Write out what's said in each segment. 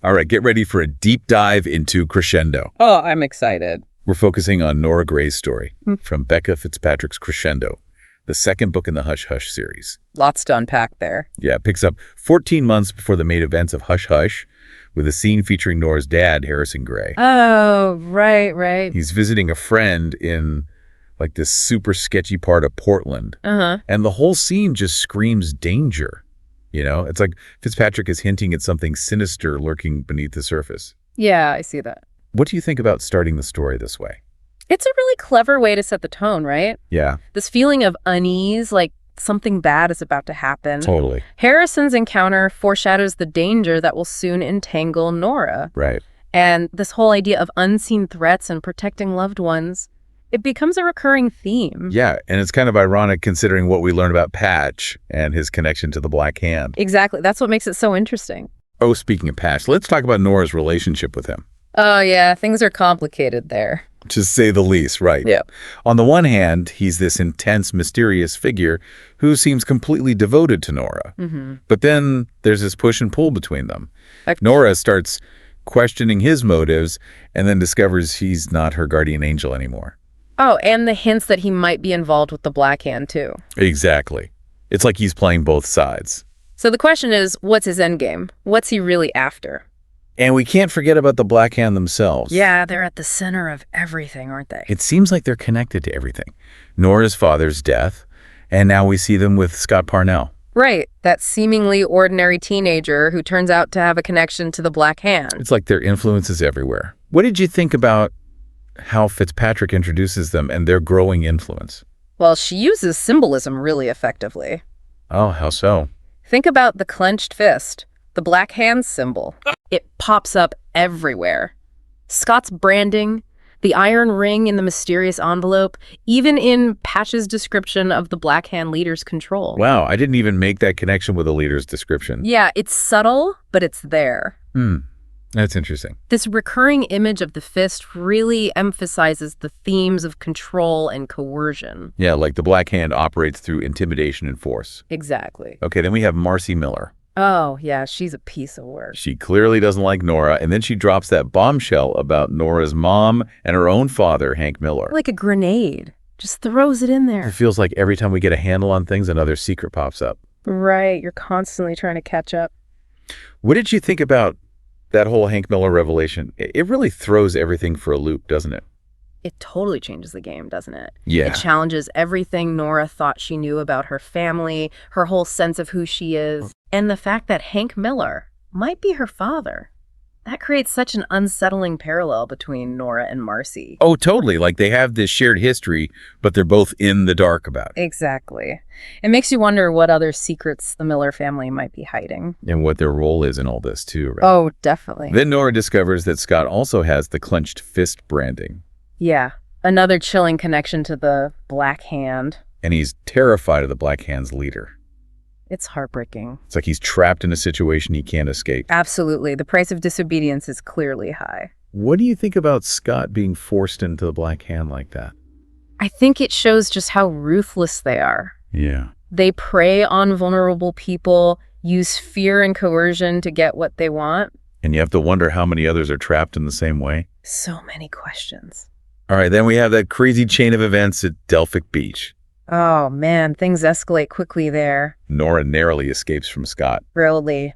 All right, get ready for a deep dive into Crescendo. Oh, I'm excited. We're focusing on Nora Gray's story from Becca Fitzpatrick's Crescendo, the second book in the Hush Hush series. Lots to unpack there. Yeah, it picks up 14 months before the main events of Hush Hush, with a scene featuring Nora's dad, Harrison Gray. Oh, right. He's visiting a friend in like this super sketchy part of Portland. And the whole scene just screams danger. You know, it's like Fitzpatrick is hinting at something sinister lurking beneath the surface. Yeah, I see that. What do you think about starting the story this way? It's a really clever way to set the tone, right? Yeah, This feeling of unease, like something bad is about to happen. totally. Harrison's encounter foreshadows the danger that will soon entangle Nora. Right. And this whole idea of unseen threats and protecting loved ones, it becomes a recurring theme. Yeah, and it's kind of ironic considering what we learned about Patch and his connection to the Black Hand. Exactly. That's what makes it so interesting. Oh, speaking of Patch, let's talk about Nora's relationship with him. Oh, yeah. Things are complicated there. To say the least, right? Yeah. On the one hand, he's this intense, mysterious figure who seems completely devoted to Nora. But then there's this push and pull between them. Nora starts questioning his motives and then discovers he's not her guardian angel anymore. Oh, and the hints that he might be involved with the Black Hand, too. Exactly. It's like he's playing both sides. So the question is, what's his endgame? What's he really after? And we can't forget about the Black Hand themselves. Yeah, they're at the center of everything, aren't they? It seems like they're connected to everything. Nora's father's death, and now we see them with Scott Parnell. Right, that seemingly ordinary teenager who turns out to have a connection to the Black Hand. It's like their influence is everywhere. What did you think about how Fitzpatrick introduces them and their growing influence? Well, she uses symbolism really effectively. Oh, how so? Think about the clenched fist, the Black Hand symbol. It pops up everywhere. Scott's branding, the iron ring in the mysterious envelope, even in Patch's description of the Black Hand leader's control. Wow, I didn't even make that connection with the leader's description. Yeah, it's subtle, but it's there. That's interesting. This recurring image of the fist really emphasizes the themes of control and coercion. Yeah, like the Black Hand operates through intimidation and force. Exactly. Okay, then we have Marcy Miller. Oh, yeah, she's a piece of work. She clearly doesn't like Nora, and then she drops that bombshell about Nora's mom and her own father, Hank Miller. Like a grenade. Just throws it in It there. feels like every time we get a handle on things, another secret pops up. Right, you're constantly trying to catch up. What did you think about that whole Hank Miller revelation? It really throws everything for a loop, doesn't it? It totally changes the game, doesn't it? Yeah. It challenges everything Nora thought she knew about her family, her whole sense of who she is, and the fact that Hank Miller might be her father. That creates such an unsettling parallel between Nora and Marcy. Oh, totally. Like they have this shared history, but they're both in the dark about it. Exactly. It makes you wonder what other secrets the Miller family might be hiding. And what their role is in all this, too, right? Oh, definitely. Then Nora discovers that Scott also has the clenched fist branding, Yeah. Another chilling connection to the Black Hand. and he's terrified of the Black Hand's leader. It's heartbreaking. It's like he's trapped in a situation he can't escape. Absolutely. The price of disobedience is clearly high. What do you think about Scott being forced into the Black Hand like that? I think it shows just how ruthless they are. Yeah. They prey on vulnerable people, use fear and coercion to get what they want. And you have to wonder how many others are trapped in the same way. So many questions. All right, then we have that crazy chain of events at Delphic Beach. Oh, man, things escalate quickly there. Nora narrowly escapes from Scott, Really.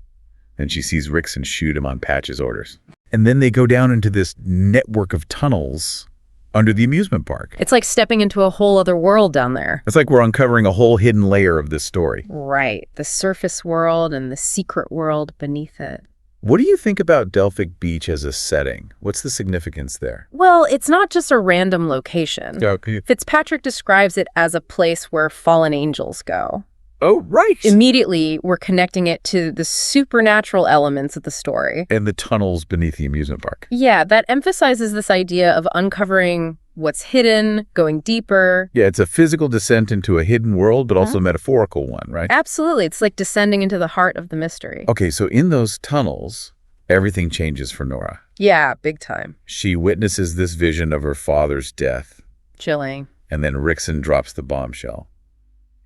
and she sees Rickson shoot him on Patch's orders. And then they go down into this network of tunnels under the amusement park. It's like stepping into a whole other world down there. It's like we're uncovering a whole hidden layer of this story. Right. The surface world and the secret world beneath it. What do you think about Delphic Beach as a setting? What's the significance there? Well, it's not just a random location. Okay. Fitzpatrick describes it as a place where fallen angels go. Oh, right. Immediately, we're connecting it to the supernatural elements of the story. And the tunnels beneath the amusement park. Yeah, that emphasizes this idea of uncovering what's hidden, going deeper. Yeah, it's a physical descent into a hidden world, but also a metaphorical one, right? Absolutely. It's like descending into the heart of the mystery. Okay, so in those tunnels, everything changes for Nora. Yeah, big time. She witnesses this vision of her father's death, Chilling. and then Rickson drops the bombshell.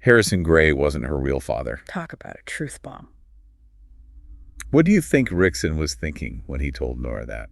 Harrison Gray wasn't her real father. Talk about a truth bomb. What do you think Rickson was thinking when he told Nora that?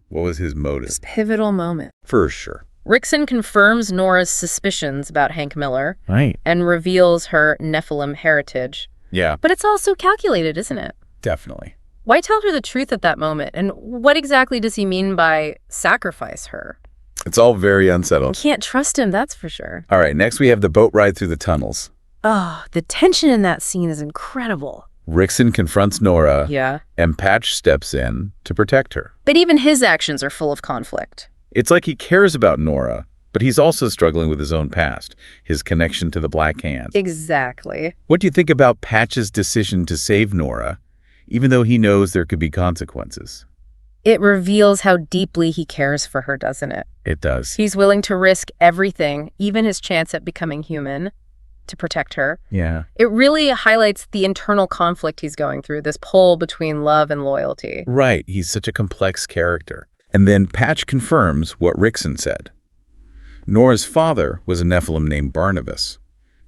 What was his motive? This pivotal moment. For sure. Rickson confirms Nora's suspicions about Hank Miller Right. and reveals her Nephilim heritage. Yeah, But it's also calculated, isn't it? definitely. Why tell her the truth at that moment? And what exactly does he mean by sacrifice her? It's all very unsettled. Can't trust him, that's for sure. All right, next we have the boat ride through the tunnels. Oh, the tension in that scene is incredible. Rickson confronts Nora, Yeah. and Patch steps in to protect her. But even his actions are full of conflict. It's like he cares about Nora, but he's also struggling with his own past, his connection to the Black Hand. Exactly. What do you think about Patch's decision to save Nora, even though he knows there could be consequences? It reveals how deeply he cares for her, doesn't it? It does. He's willing to risk everything, even his chance at becoming human, to protect her. Yeah. It really highlights the internal conflict he's going through, this pull between love and loyalty. Right. He's such a complex character. And then Patch confirms what Rickson said. Nora's father was a Nephilim named Barnabas.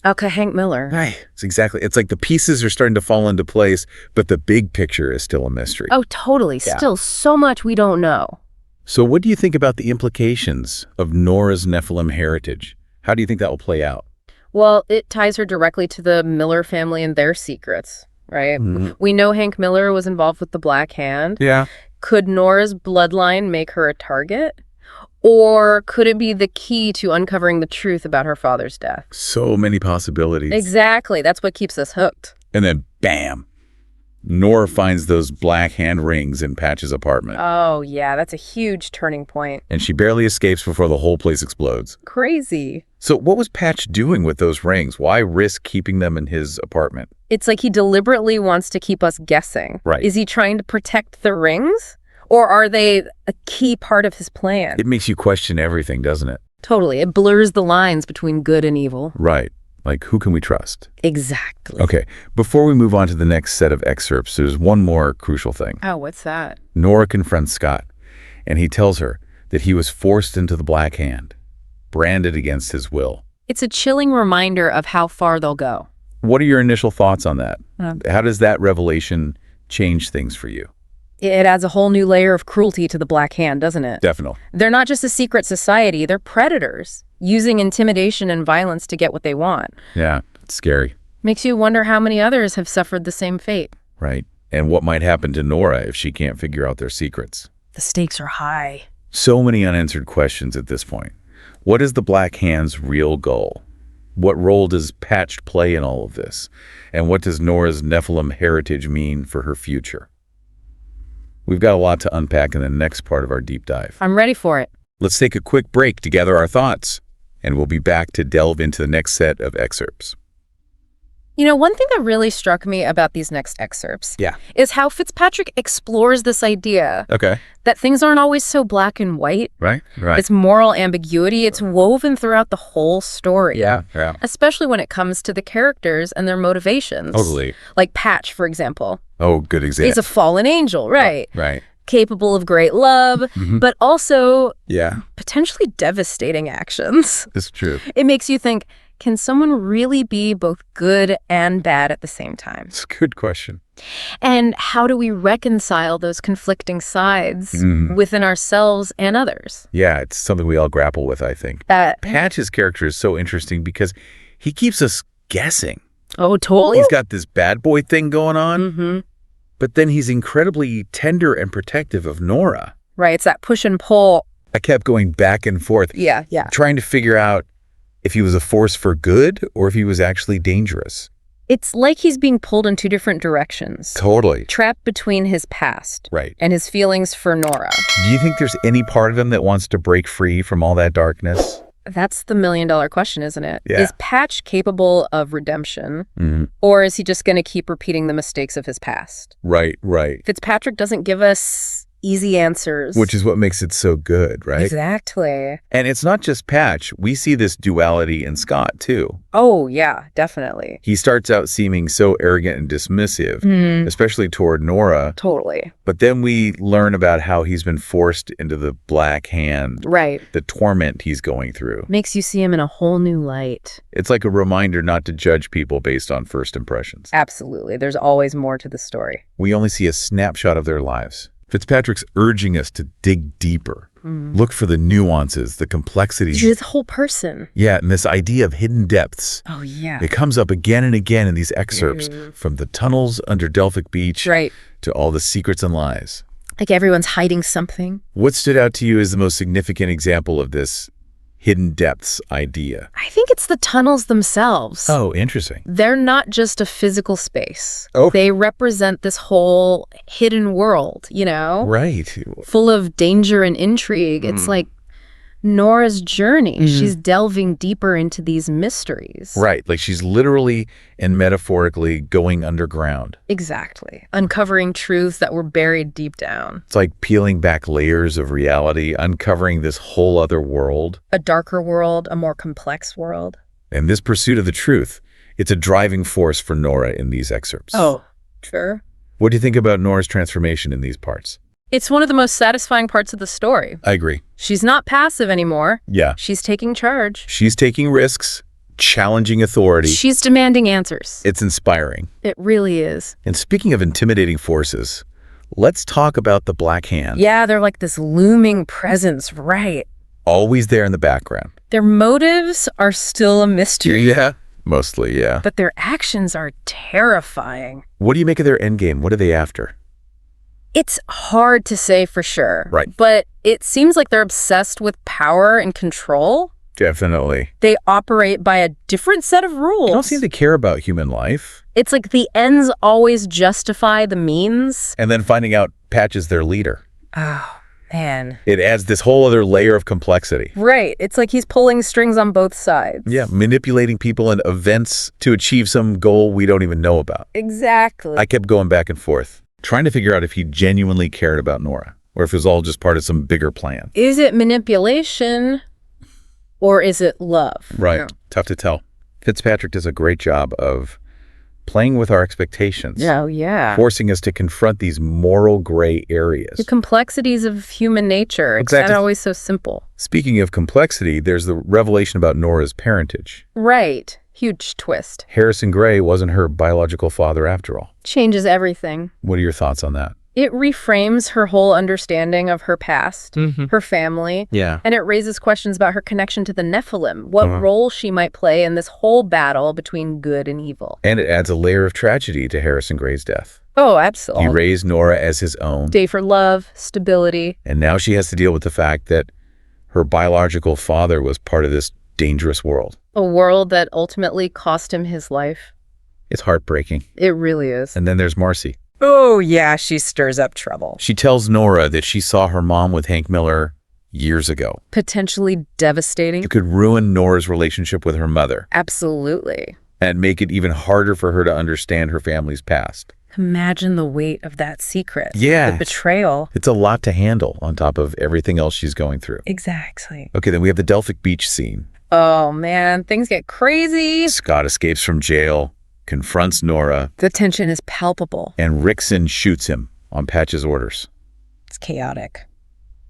Okay, Hank Miller. Right. It's like the pieces are starting to fall into place, but the big picture is still a mystery. Oh, totally. Yeah. Still so much we don't know. So what do you think about the implications of Nora's Nephilim heritage? How do you think that will play out? Well, it ties her directly to the Miller family and their secrets, right? Mhm. We know Hank Miller was involved with the Black Hand. Yeah. Could Nora's bloodline make her a target? Or could it be the key to uncovering the truth about her father's death? So many possibilities. Exactly. That's what keeps us hooked. And then, bam, Nora finds those Black Hand rings in Patch's apartment. Oh, yeah. That's a huge turning point. And she barely escapes before the whole place explodes. Crazy. So what was Patch doing with those rings? Why risk keeping them in his apartment? It's like he deliberately wants to keep us guessing. Right. Is he trying to protect the rings? Or are they a key part of his plan? It makes you question everything, doesn't it? Totally. It blurs the lines between good and evil. Right. Like, who can we trust? Exactly. Okay, before we move on to the next set of excerpts, there's one more crucial thing. Oh, what's that? Nora confronts Scott, and he tells her that he was forced into the Black Hand, branded against his will. It's a chilling reminder of how far they'll go. What are your initial thoughts on that? How does that revelation change things for you? It adds a whole new layer of cruelty to the Black Hand, doesn't it? Definitely. They're not just a secret society, they're predators, using intimidation and violence to get what they want. Yeah, it's scary. Makes you wonder how many others have suffered the same fate. Right. And what might happen to Nora if she can't figure out their secrets? The stakes are high. So many unanswered questions at this point. What is the Black Hand's real goal? What role does Patch play in all of this? And what does Nora's Nephilim heritage mean for her future? We've got a lot to unpack in the next part of our deep dive. I'm ready for it. Let's take a quick break to gather our thoughts, and we'll be back to delve into the next set of excerpts. You know, one thing that really struck me about these next excerpts is how Fitzpatrick explores this idea Okay. that things aren't always so black and white. Right? Right. It's moral ambiguity. It's woven throughout the whole story. Yeah. Especially when it comes to the characters and their motivations. Totally. Like Patch, for example. Oh, good example. He's a fallen angel, right? Right. Capable of great love, but also Yeah. potentially devastating actions. This is true. It makes you think, can someone really be both good and bad at the same time? It's a good question. And how do we reconcile those conflicting sides within ourselves and others? Yeah, it's something we all grapple with, I think. Patch's character is so interesting because he keeps us guessing. Oh, totally. He's got this bad boy thing going on, Mm-hmm. but then he's incredibly tender and protective of Nora. Right, it's that push and pull. I kept going back and forth, Yeah. trying to figure out if he was a force for good or if he was actually dangerous. It's like he's being pulled in two different directions. Totally. Trapped between his past Right. and his feelings for Nora. Do you think there's any part of him that wants to break free from all that darkness? That's the million-dollar question, isn't it? Yeah. Is Patch capable of redemption, or is he just going to keep repeating the mistakes of his past? Right. Fitzpatrick doesn't give us easy answers. Which is what makes it so good, right? Exactly. And it's not just Patch. We see this duality in Scott, too. Oh, yeah, definitely. He starts out seeming so arrogant and dismissive, especially toward Nora. Totally. But then we learn about how he's been forced into the Black Hand. Right. The torment he's going through. Makes you see him in a whole new light. It's like a reminder not to judge people based on first impressions. Absolutely. There's always more to the story. We only see a snapshot of their lives. Fitzpatrick's urging us to dig deeper, look for the nuances, the complexities. She's a whole person. Yeah, and this idea of hidden depths. Oh, yeah. It comes up again and again in these excerpts, from the tunnels under Delphic Beach to all the secrets and lies. Like everyone's hiding something. What stood out to you as the most significant example of this hidden depths idea? I think it's the tunnels themselves. Oh, interesting. They're not just a physical space. Oh. They represent this whole hidden world, you know? Right. Full of danger and intrigue. It's like Nora's journey. She's delving deeper into these mysteries. Right. Like she's literally and metaphorically going underground. Exactly. Uncovering truths that were buried deep down. It's like peeling back layers of reality, uncovering this whole other world. A darker world, a more complex world. And this pursuit of the truth, it's a driving force for Nora in these excerpts. Oh, sure. What do you think about Nora's transformation in these parts? It's one of the most satisfying parts of the story. I agree. She's not passive anymore. Yeah. She's taking charge. She's taking risks, challenging authority. She's demanding answers. It's inspiring. It really is. And speaking of intimidating forces, let's talk about the Black Hand. Yeah, they're like this looming presence, right? Always there in the background. Their motives are still a mystery. Yeah. Mostly, yeah. But their actions are terrifying. What do you make of their endgame? What are they after? It's hard to say for sure. Right. But it seems like they're obsessed with power and control. Definitely. They operate by a different set of rules. They don't seem to care about human life. It's like the ends always justify the means. And then finding out Patch is their leader. Oh, man. It adds this whole other layer of complexity. Right. It's like he's pulling strings on both sides. Yeah, manipulating people and events to achieve some goal we don't even know about. Exactly. I kept going back and forth, trying to figure out if he genuinely cared about Nora, or if it was all just part of some bigger plan. Is it manipulation or is it love? Right. Yeah. Tough to tell. Fitzpatrick does a great job of playing with our expectations. Oh, yeah. Forcing us to confront these moral gray areas. The complexities of human nature. Exactly. It's not always so simple. Speaking of complexity, there's the revelation about Nora's parentage. Right. Huge twist. Harrison Gray wasn't her biological father after all. Changes everything. What are your thoughts on that? It reframes her whole understanding of her past, her family, Yeah. and it raises questions about her connection to the Nephilim, what role she might play in this whole battle between good and evil. And it adds a layer of tragedy to Harrison Gray's death. Oh, absolutely. He raised Nora as his own. Day for love, stability. And now she has to deal with the fact that her biological father was part of this dangerous world. A world that ultimately cost him his life. It's heartbreaking. It really is. And then there's Marcy. Oh, yeah, she stirs up trouble. She tells Nora that she saw her mom with Hank Miller years ago. Potentially devastating. It could ruin Nora's relationship with her mother Absolutely. and make it even harder for her to understand her family's past. Imagine the weight of that secret. Yeah. The betrayal. It's a lot to handle on top of everything else she's going through. Exactly. Okay, then we have the Delphic Beach scene. Oh, man, things get crazy. Scott escapes from jail, confronts Nora, The tension is palpable. and Rickson shoots him on Patch's orders. It's chaotic.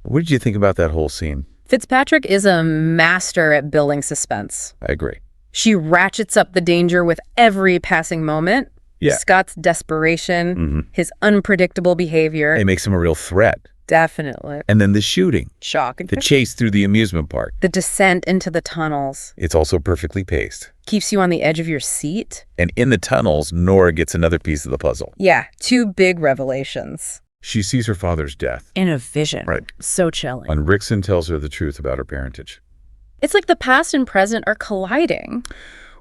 What did you think about that whole scene? Fitzpatrick is a master at building suspense. I agree. She ratchets up the danger with every passing moment. Yeah. Scott's desperation, his unpredictable behavior. It makes him a real threat. Definitely. And then the shooting, Shock and the chase through the amusement park. the descent into the tunnels. It's also perfectly paced. Keeps you on the edge of your seat. And in the tunnels, Nora gets another piece of the puzzle. Yeah, two big revelations. She sees her father's death. In a vision. Right. So chilling. And Rickson tells her the truth about her parentage. It's like the past and present are colliding.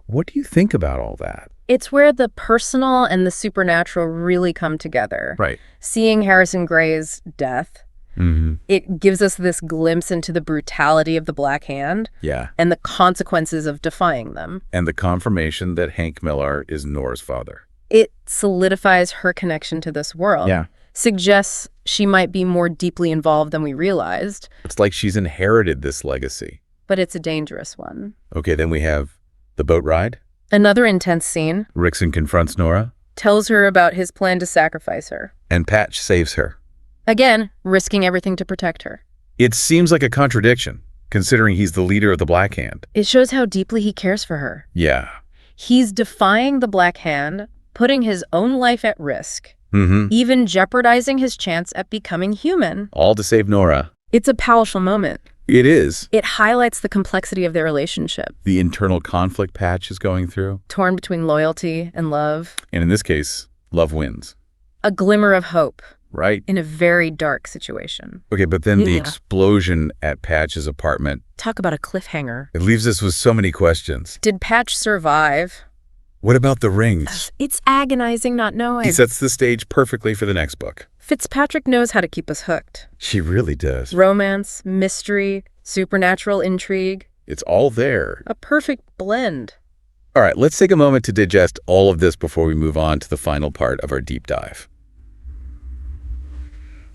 What do you think about all that? It's where the personal and the supernatural really come together. Right. Seeing Harrison Gray's death, it gives us this glimpse into the brutality of the Black Hand Yeah. and the consequences of defying them. And the confirmation that Hank Miller is Nora's father. It solidifies her connection to this world. Yeah. suggests she might be more deeply involved than we realized. It's like she's inherited this legacy. But it's a dangerous one. Okay, then we have the boat ride. Another intense scene. Rickson confronts Nora. Tells her about his plan to sacrifice her. And Patch saves her. Again, risking everything to protect her. It seems like a contradiction, considering he's the leader of the Black Hand. It shows how deeply he cares for her. Yeah. He's defying the Black Hand, putting his own life at risk, Mm-hmm. even jeopardizing his chance at becoming human. All to save Nora. It's a powerful moment. It is. It highlights the complexity of their relationship, The internal conflict Patch is going through. torn between loyalty and love. And in this case, love wins. A glimmer of hope Right? in a very dark situation. Okay, but then the Yeah. explosion at Patch's apartment, Talk about a cliffhanger. it leaves us with so many questions. Did Patch survive? What about the rings? It's agonizing not knowing. He sets the stage perfectly for the next book. Fitzpatrick knows how to keep us hooked. She really does. Romance, mystery, supernatural intrigue. It's all there. A perfect blend. All right, let's take a moment to digest all of this before we move on to the final part of our deep dive.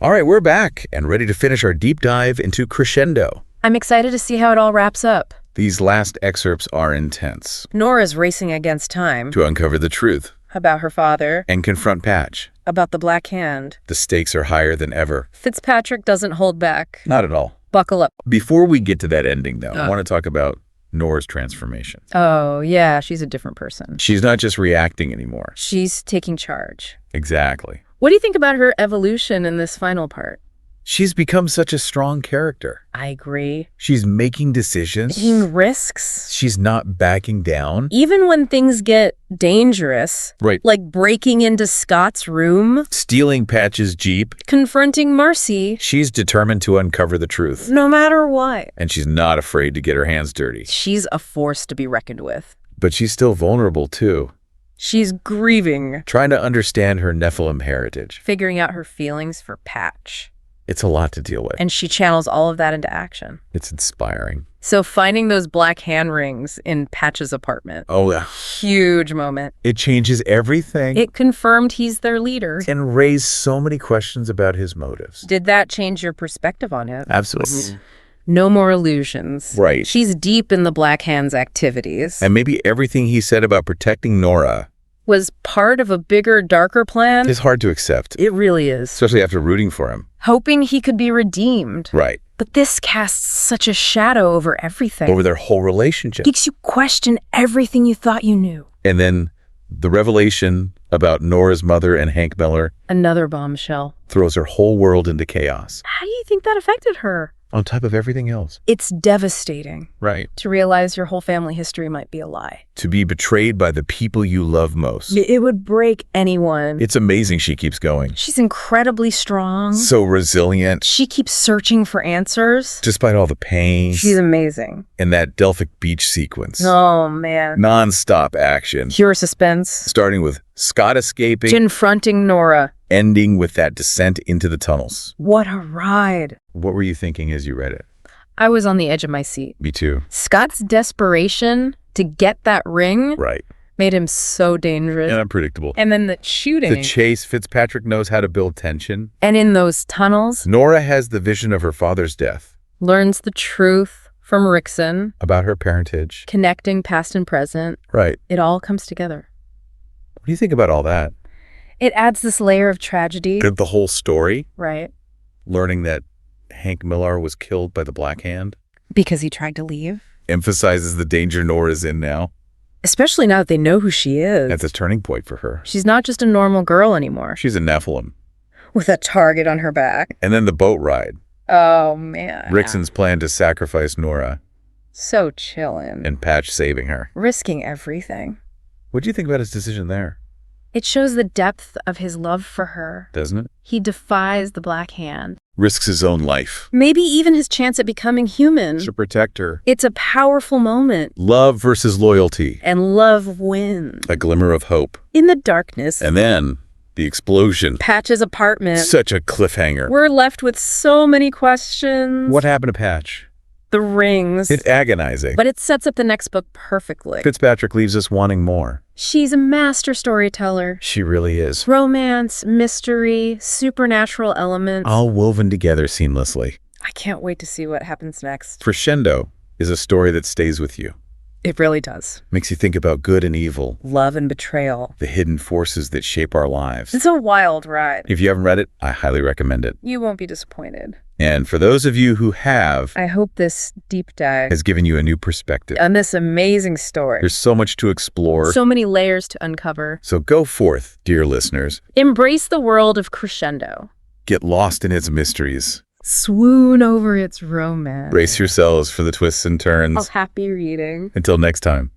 All right, we're back and ready to finish our deep dive into Crescendo. I'm excited to see how it all wraps up. These last excerpts are intense. Nora's racing against time. To uncover the truth About her father. and confront Patch. About the Black Hand. The stakes are higher than ever. Fitzpatrick doesn't hold back. Not at all. Buckle up. Before we get to that ending, though, I want to talk about Nora's transformation. Oh, yeah, she's a different person. She's not just reacting anymore. She's taking charge. Exactly. What do you think about her evolution in this final part? She's become such a strong character. I agree. She's making decisions. Taking risks. She's not backing down. Even when things get dangerous, Right. like breaking into Scott's room, Stealing Patch's Jeep. confronting Marcy, She's determined to uncover the truth. no matter what. And she's not afraid to get her hands dirty. She's a force to be reckoned with. But she's still vulnerable, too. She's grieving, Trying to understand her Nephilim heritage. figuring out her feelings for Patch. It's a lot to deal with. And she channels all of that into action. It's inspiring. So finding those black hand rings in Patch's apartment. Oh, yeah. Huge moment. It changes everything. It confirmed he's their leader. And raised so many questions about his motives. Did that change your perspective on him? Absolutely. No more illusions. Right. She's deep in the Black Hand's activities. And maybe everything he said about protecting Nora Was part of a bigger, darker plan. is hard to accept, It really is. especially after rooting for him. Hoping he could be redeemed. Right. But this casts such a shadow over everything. Over their whole relationship. Makes you question everything you thought you knew. And then the revelation about Nora's mother and Hank Miller Another bombshell. throws her whole world into chaos, How do you think that affected her? on top of everything else. It's devastating Right. to realize your whole family history might be a lie. To be betrayed by the people you love most. It would break anyone. It's amazing she keeps going. She's incredibly strong. So resilient, She keeps searching for answers. despite all the pain. She's amazing. And that Delphic beach sequence. Oh, man. Non-stop action. Pure suspense. Starting with Scott escaping, Confronting Nora. ending with that descent into the tunnels. What a ride. What were you thinking as you read it? I was on the edge of my seat. Me too. Scott's desperation to get that ring Right. made him so dangerous. And unpredictable. And then the shooting. The chase, Fitzpatrick knows how to build tension. And in those tunnels, Nora has the vision of her father's death, learns the truth from Rickson, about her parentage. connecting past and present. Right. It all comes together. What do you think about all that? It adds this layer of tragedy. The whole story, Right. learning that Hank Miller was killed by the Black Hand, Because he tried to leave. emphasizes the danger Nora's in now. Especially now that they know who she is. That's a turning point for her. She's not just a normal girl anymore. She's a Nephilim. With a target on her back. And then the boat ride. Oh, man. Rickson's plan to sacrifice Nora So chillin'. and Patch saving her. Risking everything. What do you think about his decision there? It shows the depth of his love for her. Doesn't it? He defies the Black Hand. Risks his own life Maybe even his chance at becoming human. to protect her. It's a powerful moment. Love versus loyalty. And love wins. A glimmer of hope. In the darkness, And then the explosion. Patch's apartment. Such a cliffhanger. We're left with so many questions. What happened to Patch? the rings. It's agonizing. But it sets up the next book perfectly. Fitzpatrick leaves us wanting more. She's a master storyteller. She really is. Romance, mystery, supernatural elements. All woven together seamlessly. I can't wait to see what happens next. Crescendo is a story that stays with you. It really does. Makes you think about good and evil. Love and betrayal. The hidden forces that shape our lives. It's a wild ride. If you haven't read it, I highly recommend it. You won't be disappointed. And for those of you who have, I hope this deep dive has given you a new perspective. on this amazing story. There's so much to explore. So many layers to uncover. So go forth, dear listeners. Embrace the world of Crescendo. Get lost in its mysteries. Swoon over its romance. Brace yourselves for the twists and turns. Happy reading. Until next time.